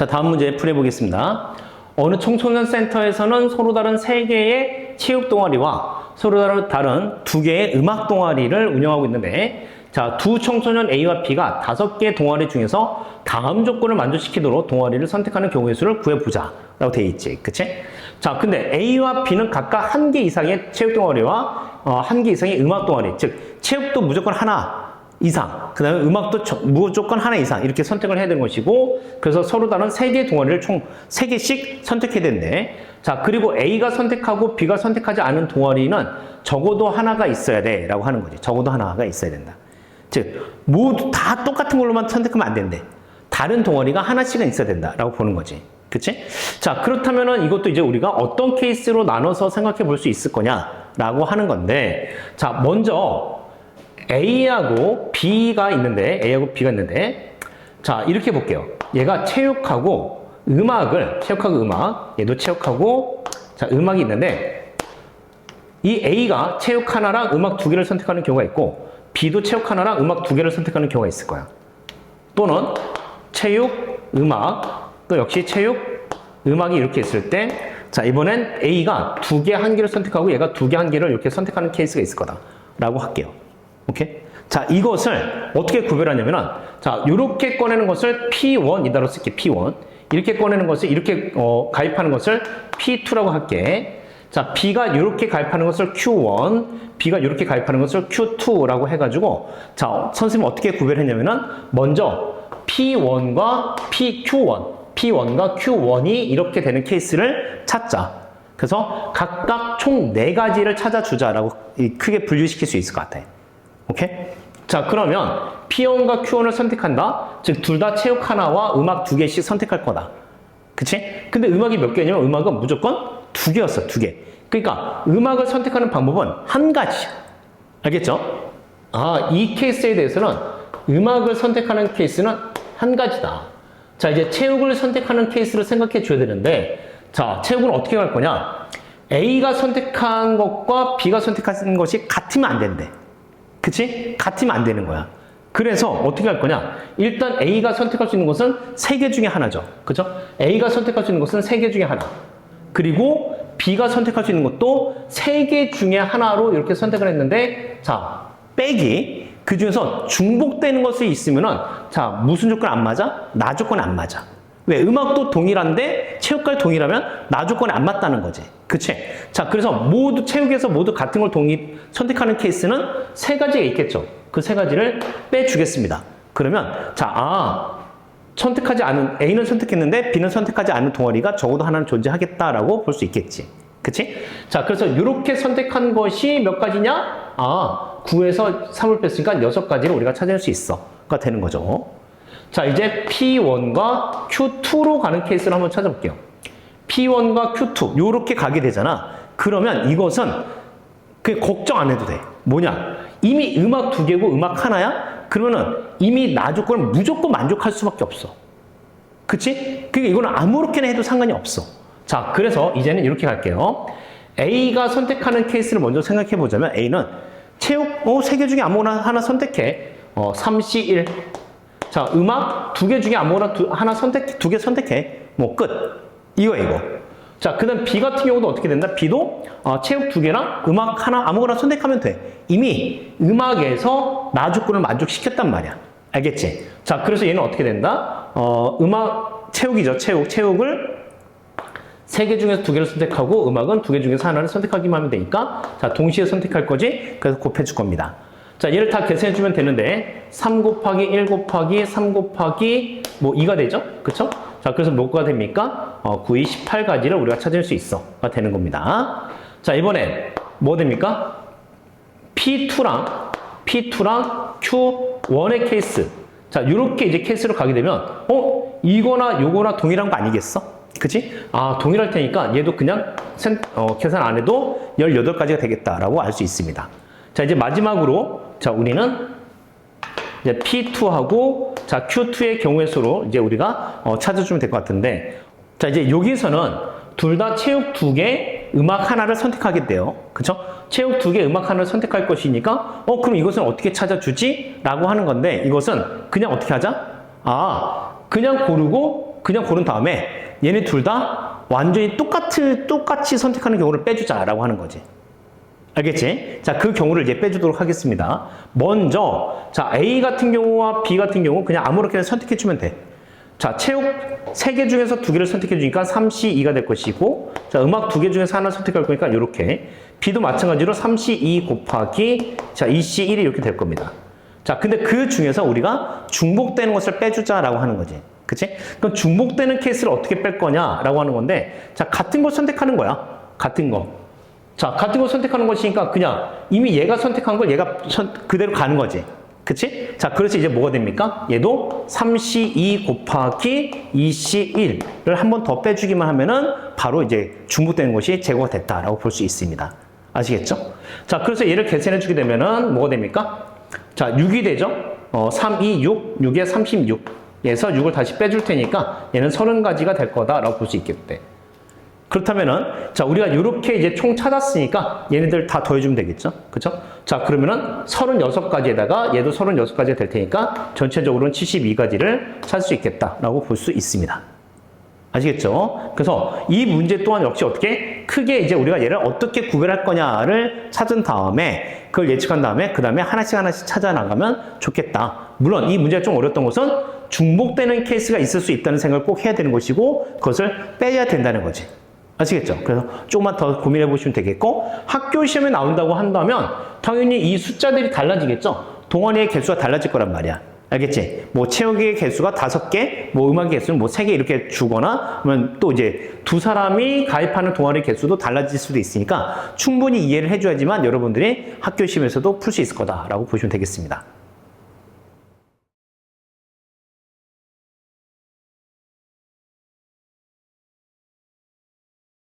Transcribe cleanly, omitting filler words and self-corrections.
자, 다음 문제 풀어보겠습니다. 어느 청소년 센터에서는 서로 다른 3개의 체육 동아리와 서로 다른 2개의 음악 동아리를 운영하고 있는데, 자, 두 청소년 A와 B가 5개의 동아리 중에서 다음 조건을 만족시키도록 동아리를 선택하는 경우의 수를 구해보자 라고 되어 있지, 그치? 자, 근데 A와 B는 각각 1개 이상의 체육 동아리와 1개 이상의 음악 동아리, 즉 체육도 무조건 하나 이상, 그 다음에 음악도 무조건 하나 이상 이렇게 선택을 해야 되는 것이고, 그래서 서로 다른 3개의 동아리를 총 3개씩 선택해야 되는데, 자, 그리고 A가 선택하고 B가 선택하지 않은 동아리는 적어도 하나가 있어야 돼 라고 하는 거지. 적어도 하나가 있어야 된다. 즉 모두 다 똑같은 걸로만 선택하면 안 된대. 다른 동아리가 하나씩은 있어야 된다 라고 보는 거지. 그치? 자, 그렇다면은 이것도 이제 우리가 어떤 케이스로 나눠서 생각해 볼 수 있을 거냐라고 하는 건데, 자, 먼저 A하고 B가 있는데, 자, 이렇게 볼게요. 얘가 체육하고 음악, 얘도 체육하고, 자, 음악이 있는데, 이 A가 체육 하나랑 음악 2개를 선택하는 경우가 있고, B도 체육 하나랑 음악 2개를 선택하는 경우가 있을 거야. 또는 체육, 음악, 또 역시 체육, 음악이 이렇게 있을 때, 자, 이번엔 A가 2개, 1개를 선택하고 얘가 2개, 1개를 이렇게 선택하는 케이스가 있을 거다 라고 할게요. 오케이? 자, 이것을 어떻게 구별하냐면은, 자, 요렇게 꺼내는 것을 P1이다로 쓸게, P1. 이렇게 꺼내는 것을, 이렇게 가입하는 것을 P2라고 할게. 자, B가 요렇게 가입하는 것을 Q1, B가 요렇게 가입하는 것을 Q2라고 해가지고, 자, 선생님은 어떻게 구별했냐면은, 먼저 P1과 Q1이 이렇게 되는 케이스를 찾자. 그래서 각각 총 4가지를 찾아주자라고 크게 분류시킬 수 있을 것 같아. 오케이? 자, 그러면 P1과 Q1을 선택한다? 즉, 둘 다 체육 하나와 음악 2개씩 선택할 거다. 그치? 근데 음악이 몇 개냐면 음악은 무조건 2개였어, 2개. 그러니까 음악을 선택하는 방법은 한 가지. 알겠죠? 아, 이 케이스에 대해서는 음악을 선택하는 케이스는 한 가지다. 자, 이제 체육을 선택하는 케이스를 생각해 줘야 되는데, 자, 체육은 어떻게 할 거냐? A가 선택한 것과 B가 선택한 것이 같으면 안 된대. 그치? 같으면 안 되는 거야. 그래서 어떻게 할 거냐? 일단 A가 선택할 수 있는 것은 3개 중에 하나죠. 그죠? A가 선택할 수 있는 것은 3개 중에 하나. 그리고 B가 선택할 수 있는 것도 3개 중에 하나로 이렇게 선택을 했는데, 자, 빼기. 그 중에서 중복되는 것이 있으면은, 자, 무슨 조건 안 맞아? 나 조건 안 맞아. 왜? 음악도 동일한데 체육과 동일하면 나 조건이 안 맞다는 거지. 그치? 자, 그래서 모두 체육에서 모두 같은 걸 선택하는 케이스는 3가지가 있겠죠. 그 3가지를 빼주겠습니다. 그러면 자, 선택하지 않은 A는 선택했는데 B는 선택하지 않은 동아리가 적어도 하나는 존재하겠다라고 볼 수 있겠지. 그치? 자, 그래서 이렇게 선택한 것이 몇 가지냐? 9에서 3을 뺐으니까 6가지를 우리가 찾을 수 있어가 되는 거죠. 자, 이제 P1과 Q2로 가는 케이스를 한번 찾아볼게요. P1과 Q2 요렇게 가게 되잖아. 그러면 이것은 걱정 안 해도 돼. 뭐냐? 이미 음악 2개고 음악 하나야? 그러면은 이미 나 조건을 무조건 만족할 수밖에 없어. 그치? 그러니까 이거는 아무렇게나 해도 상관이 없어. 자, 그래서 이제는 이렇게 갈게요. A가 선택하는 케이스를 먼저 생각해 보자면, A는 체육 3개 중에 아무거나 하나 선택해. 3C1. 자, 음악 2개 중에 아무거나 2개 선택해. 뭐 끝. 이거. 자, 그 다음 B 같은 경우도 어떻게 된다? B도 체육 2개랑 음악 하나 아무거나 선택하면 돼. 이미 음악에서 나 조건을 만족시켰단 말이야. 알겠지? 자, 그래서 얘는 어떻게 된다? 체육이죠. 체육을 3개 중에서 2개를 선택하고 음악은 2개 중에서 하나를 선택하기만 하면 되니까, 자, 동시에 선택할 거지? 그래서 곱해줄 겁니다. 자, 얘를 다 계산해주면 되는데 3 곱하기 1 곱하기 3 곱하기 뭐 2가 되죠? 그쵸? 자, 그래서 뭐가 됩니까? 9이 18가지를 우리가 찾을 수 있어가 되는 겁니다. 자, 이번엔 뭐 됩니까? P2랑 Q1의 케이스. 자, 이렇게 이제 케이스로 가게 되면 이거나 요거나 동일한 거 아니겠어? 그치? 동일할 테니까 얘도 그냥 계산 안 해도 18가지가 되겠다라고 알 수 있습니다. 자, 이제 마지막으로, 자, 우리는 이제 P2하고, 자, Q2의 경우의 수로 이제 우리가 찾아주면 될 것 같은데, 자, 이제 여기서는 둘 다 체육 2개, 음악 하나를 선택하게 돼요. 그쵸? 체육 2개, 음악 하나를 선택할 것이니까, 그럼 이것은 어떻게 찾아주지? 라고 하는 건데, 이것은 그냥 어떻게 하자? 그냥 고르고 그냥 고른 다음에 얘네 둘 다 완전히 똑같이 선택하는 경우를 빼주자라고 하는 거지. 알겠지? 자, 그 경우를 이제 빼주도록 하겠습니다. 먼저, 자, A 같은 경우와 B 같은 경우 그냥 아무렇게나 선택해주면 돼. 자, 체육 3개 중에서 2개를 선택해주니까 3C2가 될 것이고, 자, 음악 2개 중에서 하나 선택할 거니까 이렇게. B도 마찬가지로 3C2 곱하기, 자, 2C1이 이렇게 될 겁니다. 자, 근데 그 중에서 우리가 중복되는 것을 빼주자라고 하는 거지. 그치? 그럼 중복되는 케이스를 어떻게 뺄 거냐라고 하는 건데, 자, 같은 거 선택하는 거야. 같은 거. 자, 같은 거 선택하는 것이니까 그냥 이미 얘가 선택한 걸 얘가 그대로 가는 거지. 그치? 자, 그래서 이제 뭐가 됩니까? 얘도 3C2 곱하기 2C1을 한 번 더 빼주기만 하면은 바로 이제 중복되는 것이 제거가 됐다라고 볼 수 있습니다. 아시겠죠? 자, 그래서 얘를 계산해주게 되면은 뭐가 됩니까? 자, 6이 되죠? 3, 2, 6, 6에 36. 에서 6을 다시 빼줄 테니까 얘는 30가지가 될 거다라고 볼 수 있겠대. 그렇다면은, 자, 우리가 이렇게 이제 총 찾았으니까 얘네들 다 더해주면 되겠죠? 그쵸? 자, 그러면은 36가지에다가 얘도 36가지가 될 테니까 전체적으로는 72가지를 찾을 수 있겠다라고 볼 수 있습니다. 아시겠죠? 그래서 이 문제 또한 역시 어떻게 크게 이제 우리가 얘를 어떻게 구별할 거냐를 찾은 다음에 그걸 예측한 다음에 그 다음에 하나씩 찾아 나가면 좋겠다. 물론 이 문제가 좀 어려웠던 것은 중복되는 케이스가 있을 수 있다는 생각을 꼭 해야 되는 것이고 그것을 빼야 된다는 거지. 아시겠죠? 그래서 조금만 더 고민해 보시면 되겠고 학교 시험에 나온다고 한다면 당연히 이 숫자들이 달라지겠죠? 동아리의 개수가 달라질 거란 말이야. 알겠지? 뭐 체육의 개수가 5개, 뭐 음악의 개수는 뭐 3개 이렇게 주거나 그러면 또 이제 두 사람이 가입하는 동아리 개수도 달라질 수도 있으니까 충분히 이해를 해줘야지만 여러분들이 학교 시험에서도 풀 수 있을 거다라고 보시면 되겠습니다.